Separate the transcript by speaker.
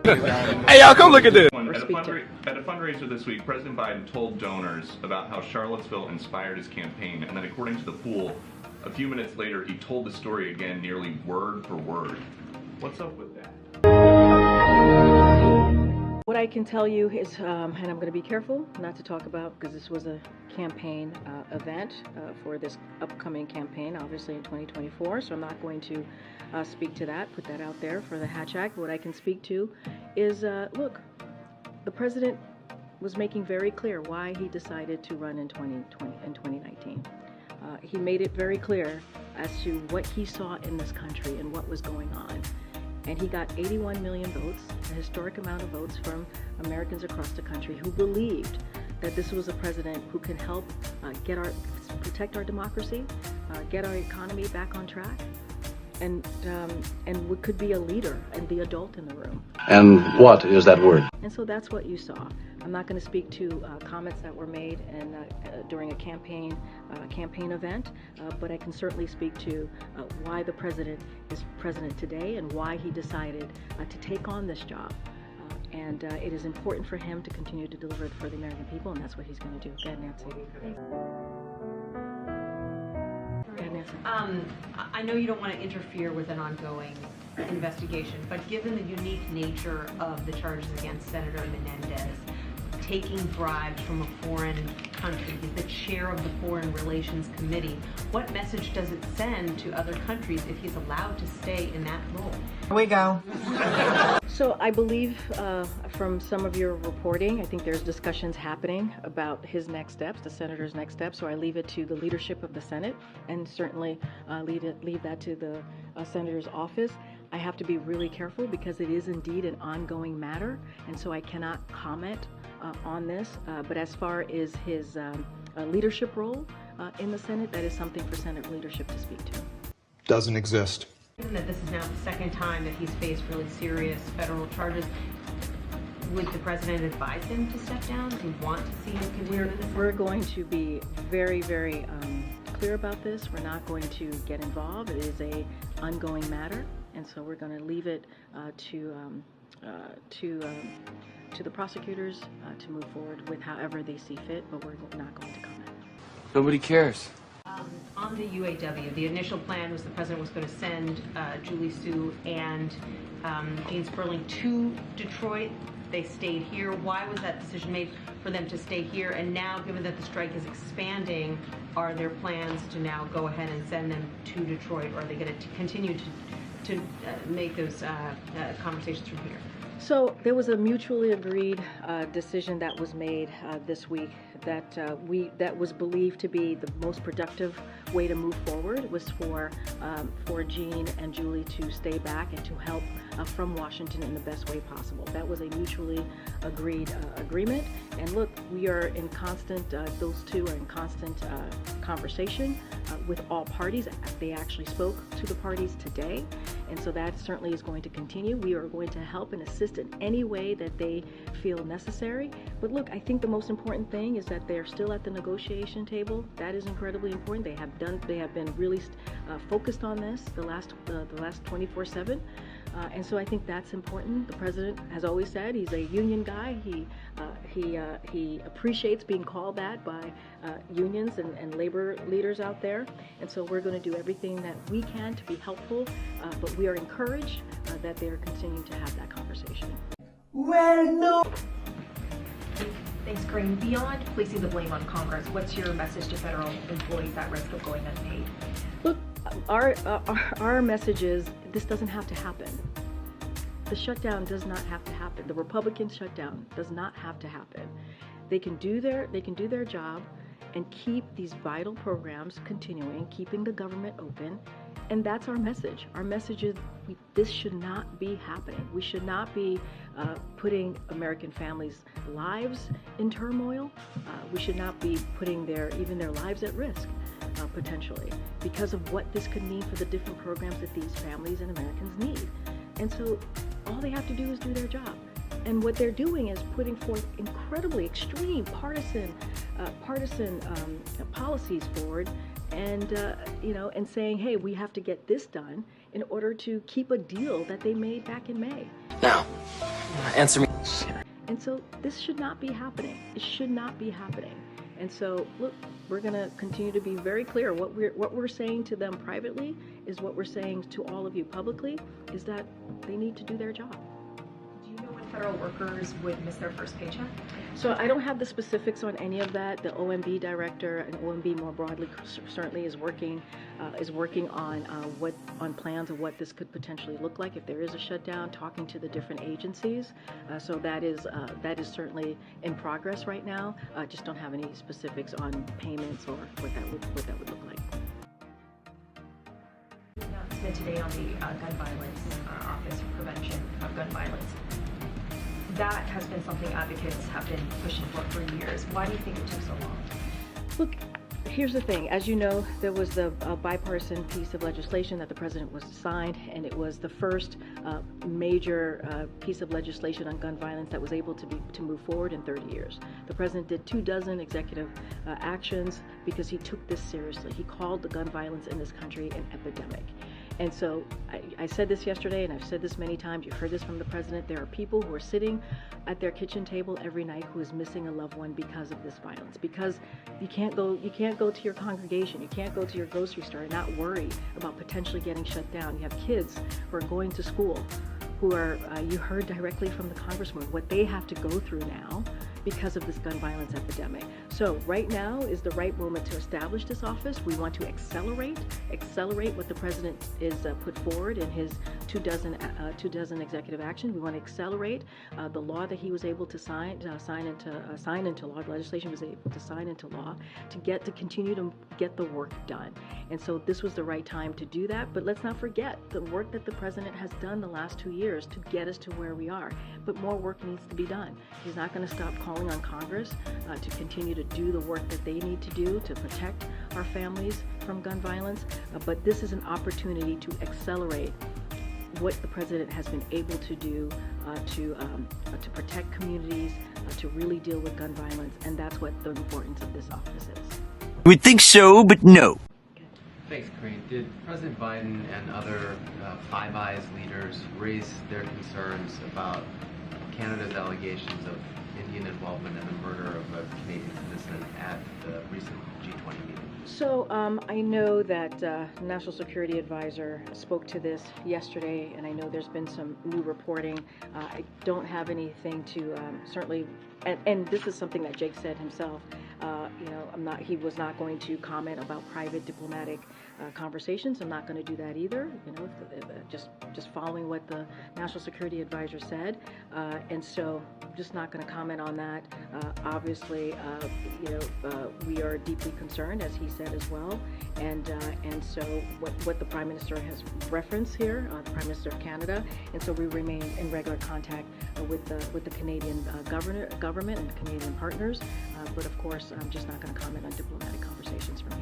Speaker 1: Hey, y'all, come look at this.
Speaker 2: At a fundraiser this week, President Biden told donors about how Charlottesville inspired his campaign, and then according to the Pool, a few minutes later, he told the story again nearly word for word. What's up with that?
Speaker 3: What I can tell you is, and I'm going to be careful not to talk about, because this was a campaign event for this upcoming campaign, obviously in 2024, so I'm not going to speak to that, put that out there for the Hatch Act. What I can speak to is, look, the president was making very clear why he decided to run in 2019. He made it very clear as to what he saw in this country and what was going on. And he got 81 million votes, a historic amount of votes from Americans across the country who believed that this was a president who can help protect our democracy, get our economy back on track, and could be a leader and the adult in the room.
Speaker 4: And what is that word?
Speaker 3: And so that's what you saw. I'm not going to speak to comments that were made during a campaign event, but I can certainly speak to why the president is president today and why he decided to take on this job. And it is important for him to continue to deliver for the American people, and that's what he's going to do. Go ahead, Nancy.
Speaker 5: I know you don't want to interfere with an ongoing investigation, but given the unique nature of the charges against Senator Menendez, taking bribes from a foreign country, he's the chair of the Foreign Relations Committee, what message does it send to other countries if he's allowed to stay in that role?
Speaker 6: Here we go.
Speaker 3: So I believe from some of your reporting, I think there's discussions happening about his next steps, the senator's next steps, so I leave it to the leadership of the Senate and certainly leave that to the senator's office. I have to be really careful because it is indeed an ongoing matter, and so I cannot comment on this, but as far as his leadership role in the Senate, that is something for Senate leadership to speak to.
Speaker 1: Doesn't exist.
Speaker 5: Given that this is now the second time that he's faced really serious federal charges, would the president advise him to step down? Do you want to see him continue?
Speaker 3: We're going to be very, very clear about this. We're not going to get involved. It is an ongoing matter, and so we're going to leave it to the prosecutors to move forward with however they see fit, but we're not going to comment.
Speaker 7: Nobody cares.
Speaker 5: On the UAW, the initial plan was the president was going to send Julie Su and Jean Sperling to Detroit. They stayed here. Why was that decision made for them to stay here? And now, given that the strike is expanding, are there plans to now go ahead and send them to Detroit, or are they going to continue to make those conversations from here?
Speaker 3: So there was a mutually agreed decision that was made this week that was believed to be the most productive way to move forward was for Jean and Julie to stay back and to help from Washington in the best way possible. That was a mutually agreed agreement. And look, we are in constant, those two are in constant conversation with all parties. They actually spoke to the parties today. And so that certainly is going to continue. We are going to help and assist in any way that they feel necessary. But look, I think the most important thing is that they're still at the negotiation table. That is incredibly important. They have been really focused on this the last 24/7. And so I think that's important. The president has always said he's a union guy. He appreciates being called that by unions and labor leaders out there. And so we're going to do everything that we can to be helpful, but we are encouraged that they are continuing to have that conversation.
Speaker 6: Well, no.
Speaker 8: Thanks, Karine. Beyond placing the blame on Congress, what's your message to federal employees at risk of going unpaid?
Speaker 3: Look, our message is this doesn't have to happen. The shutdown does not have to happen. The Republican shutdown does not have to happen. They can do their job and keep these vital programs continuing, keeping the government open, and that's our message. Our message is this should not be happening. We should not be putting American families' lives in turmoil. We should not be putting even their lives at risk, potentially, because of what this could mean for the different programs that these families and Americans need. And so all they have to do is do their job. And what they're doing is putting forth incredibly extreme partisan policies forward, and and saying, hey, we have to get this done, in order to keep a deal that they made back in May.
Speaker 7: Now, answer me.
Speaker 3: And so this should not be happening. It should not be happening. And so, look, we're going to continue to be very clear. What we're saying to them privately is what we're saying to all of you publicly, is that they need to do their job.
Speaker 8: Do you know when federal workers would miss their first paycheck?
Speaker 3: So I don't have the specifics on any of that. The OMB director and OMB more broadly certainly is working on plans of what this could potentially look like if there is a shutdown, talking to the different agencies. So that is certainly in progress right now. Just don't have any specifics on payments or what that would look like.
Speaker 8: Announcement today on the gun violence Office for Prevention of Gun Violence. That has been something advocates have been pushing for years. Why do you think it took so long?
Speaker 3: Look, here's the thing. As you know, there was the bipartisan piece of legislation that the president was signed, and it was the first major piece of legislation on gun violence that was able to move forward in 30 years. The president did 24 executive actions because he took this seriously. He called the gun violence in this country an epidemic. And so I said this yesterday, and I've said this many times. You've heard this from the president. There are people who are sitting at their kitchen table every night who is missing a loved one because of this violence. Because you can't go to your congregation, you can't go to your grocery store and not worry about potentially getting shut down. You have kids who are going to school, who are you heard directly from the congressman what they have to go through now because of this gun violence epidemic. So right now is the right moment to establish this office. We want to accelerate what the president is put forward in his 24 executive action. We want to accelerate the law that he was able to sign into law. The legislation was able to sign into law to continue to get the work done. And so this was the right time to do that. But let's not forget the work that the president has done the last 2 years to get us to where we are. But more work needs to be done. He's not going to stop calling on Congress to continue to do the work that they need to do to protect our families from gun violence. But this is an opportunity to accelerate what the president has been able to do to protect communities, to really deal with gun violence, and that's what the importance of this office is.
Speaker 7: We'd think so, but no.
Speaker 9: Thanks, Karine. Did President Biden and other Five Eyes leaders raise their concerns about Canada's allegations of Indian involvement in the murder of a Canadian citizen at the recent G20 meeting?
Speaker 3: So I know that National Security Advisor spoke to this yesterday, and I know there's been some new reporting. I don't have anything to certainly, and this is something that Jake said himself. He was not going to comment about private diplomatic conversations. I'm not going to do that either. Just following what the National Security Advisor said, and so I'm just not going to comment on that. Obviously, we are deeply concerned, as he said as well, and so what the Prime Minister has referenced here, the Prime Minister of Canada, and so we remain in regular contact with the Canadian government and the Canadian partners. But of course, I'm just not going to comment on diplomatic conversations from here.